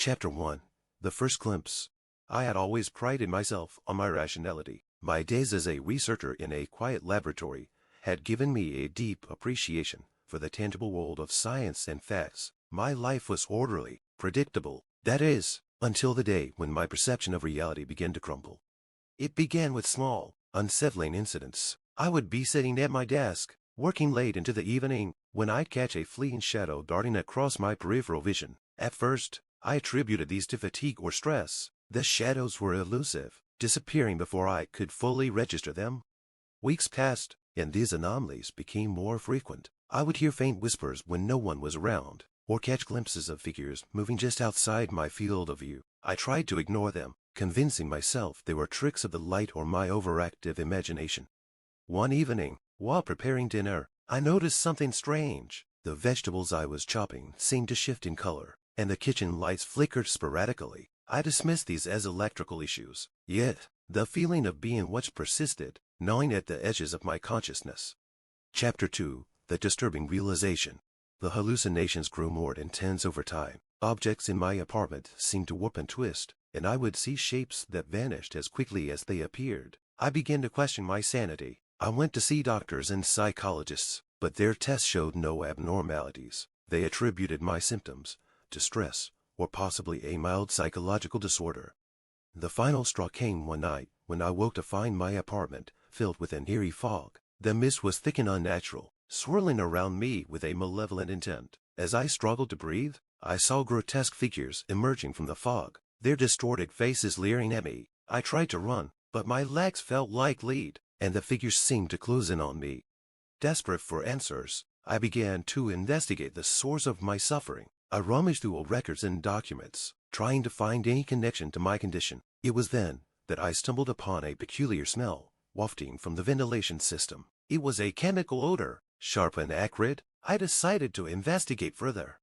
Chapter 1. The First Glimpse. I had always prided myself on my rationality. My days as a researcher in a quiet laboratory had given me a deep appreciation for the tangible world of science and facts. My life was orderly, predictable, that is, until the day when my perception of reality began to crumble. It began with small, unsettling incidents. I would be sitting at my desk, working late into the evening, when I'd catch a fleeting shadow darting across my peripheral vision. At first, I attributed these to fatigue or stress. The shadows were elusive, disappearing before I could fully register them. Weeks passed, and these anomalies became more frequent. I would hear faint whispers when no one was around, or catch glimpses of figures moving just outside my field of view. I tried to ignore them, convincing myself they were tricks of the light or my overactive imagination. One evening, while preparing dinner, I noticed something strange. The vegetables I was chopping seemed to shift in color, and the kitchen lights flickered sporadically. I dismissed these as electrical issues, yet the feeling of being watched persisted, gnawing at the edges of my consciousness. Chapter 2. The Disturbing Realization. The hallucinations grew more intense over time. Objects in my apartment seemed to warp and twist, and I would see shapes that vanished as quickly as they appeared. I began to question my sanity. I went to see doctors and psychologists, but their tests showed no abnormalities. They attributed my symptoms to stress, or possibly a mild psychological disorder. The final straw came one night when I woke to find my apartment filled with an eerie fog. The mist was thick and unnatural, swirling around me with a malevolent intent. As I struggled to breathe, I saw grotesque figures emerging from the fog, their distorted faces leering at me. I tried to run, but my legs felt like lead, and the figures seemed to close in on me. Desperate for answers, I began to investigate the source of my suffering. I rummaged through old records and documents, trying to find any connection to my condition. It was then that I stumbled upon a peculiar smell, wafting from the ventilation system. It was a chemical odor, sharp and acrid. I decided to investigate further.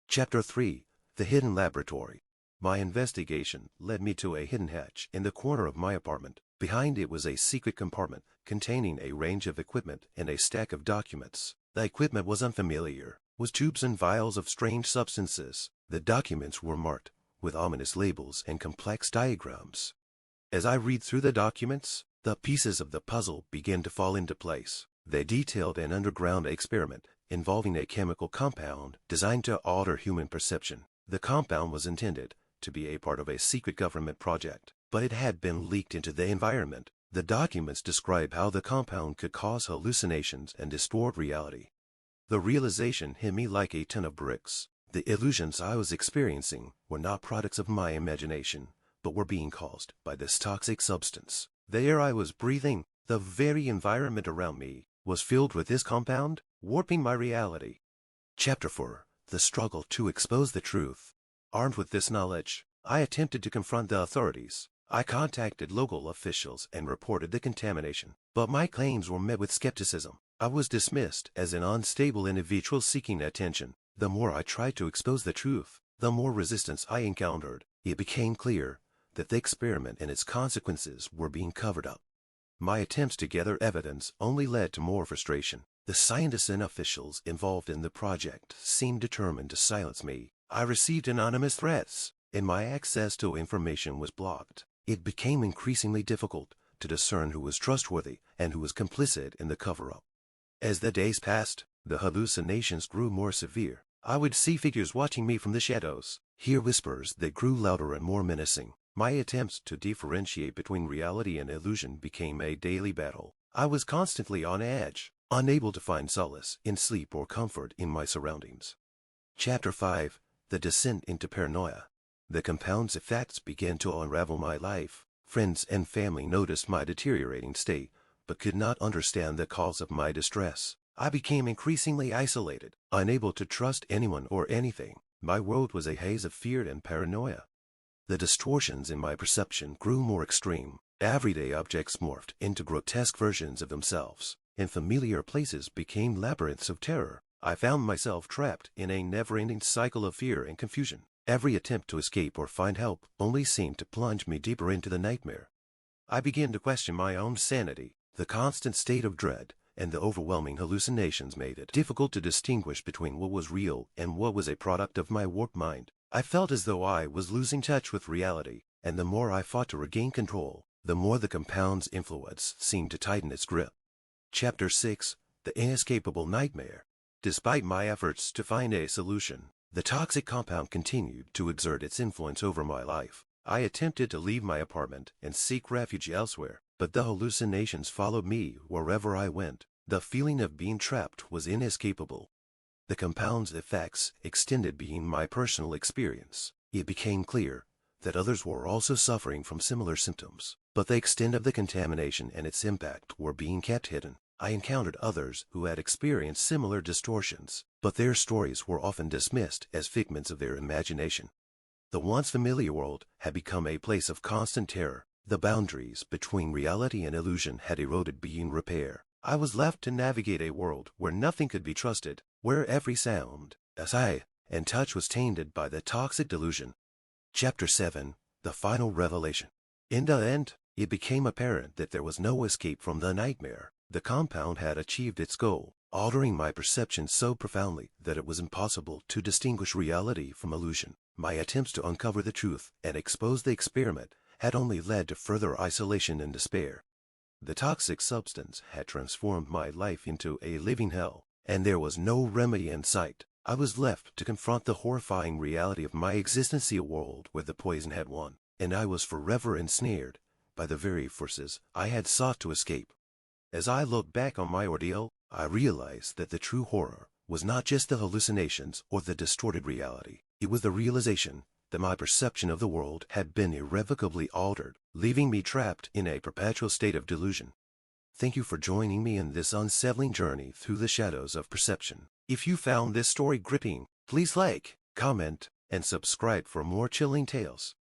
Chapter 3. The Hidden Laboratory. My investigation led me to a hidden hatch in the corner of my apartment. Behind it was a secret compartment containing a range of equipment and a stack of documents. The equipment was unfamiliar, was tubes and vials of strange substances. The documents were marked with ominous labels and complex diagrams. As I read through the documents, the pieces of the puzzle began to fall into place. They detailed an underground experiment involving a chemical compound designed to alter human perception. The compound was intended to be a part of a secret government project, but it had been leaked into the environment. The documents describe how the compound could cause hallucinations and distort reality. The realization hit me like a ton of bricks. The illusions I was experiencing were not products of my imagination, but were being caused by this toxic substance. The air I was breathing, the very environment around me, was filled with this compound, warping my reality. Chapter 4. The Struggle to Expose the Truth. Armed with this knowledge, I attempted to confront the authorities. I contacted local officials and reported the contamination, but my claims were met with skepticism. I was dismissed as an unstable individual seeking attention. The more I tried to expose the truth, the more resistance I encountered. It became clear that the experiment and its consequences were being covered up. My attempts to gather evidence only led to more frustration. The scientists and officials involved in the project seemed determined to silence me. I received anonymous threats, and my access to information was blocked. It became increasingly difficult to discern who was trustworthy and who was complicit in the cover-up. As the days passed, the hallucinations grew more severe. I would see figures watching me from the shadows, hear whispers that grew louder and more menacing. My attempts to differentiate between reality and illusion became a daily battle. I was constantly on edge, unable to find solace in sleep or comfort in my surroundings. Chapter 5. The Descent into Paranoia. The compound's effects began to unravel my life. Friends and family noticed my deteriorating state, but could not understand the cause of my distress. I became increasingly isolated, unable to trust anyone or anything. My world was a haze of fear and paranoia. The distortions in my perception grew more extreme. Everyday objects morphed into grotesque versions of themselves, and familiar places became labyrinths of terror. I found myself trapped in a never-ending cycle of fear and confusion. Every attempt to escape or find help only seemed to plunge me deeper into the nightmare. I began to question my own sanity. The constant state of dread and the overwhelming hallucinations made it difficult to distinguish between what was real and what was a product of my warped mind. I felt as though I was losing touch with reality, and the more I fought to regain control, the more the compound's influence seemed to tighten its grip. Chapter 6: The Inescapable Nightmare. Despite my efforts to find a solution, the toxic compound continued to exert its influence over my life. I attempted to leave my apartment and seek refuge elsewhere, but the hallucinations followed me wherever I went. The feeling of being trapped was inescapable. The compound's effects extended beyond my personal experience. It became clear that others were also suffering from similar symptoms, but the extent of the contamination and its impact were being kept hidden. I encountered others who had experienced similar distortions, but their stories were often dismissed as figments of their imagination. The once familiar world had become a place of constant terror. The boundaries between reality and illusion had eroded beyond repair. I was left to navigate a world where nothing could be trusted, where every sound, sight, and touch was tainted by the toxic delusion. Chapter 7: The Final Revelation. In the end, it became apparent that there was no escape from the nightmare. The compound had achieved its goal, altering my perception so profoundly that it was impossible to distinguish reality from illusion. My attempts to uncover the truth and expose the experiment had only led to further isolation and despair. The toxic substance had transformed my life into a living hell, and there was no remedy in sight. I was left to confront the horrifying reality of my existence in a world where the poison had won, and I was forever ensnared by the very forces I had sought to escape. As I looked back on my ordeal, I realized that the true horror was not just the hallucinations or the distorted reality. It was the realization that my perception of the world had been irrevocably altered, leaving me trapped in a perpetual state of delusion. Thank you for joining me in this unsettling journey through the shadows of perception. If you found this story gripping, please like, comment, and subscribe for more chilling tales.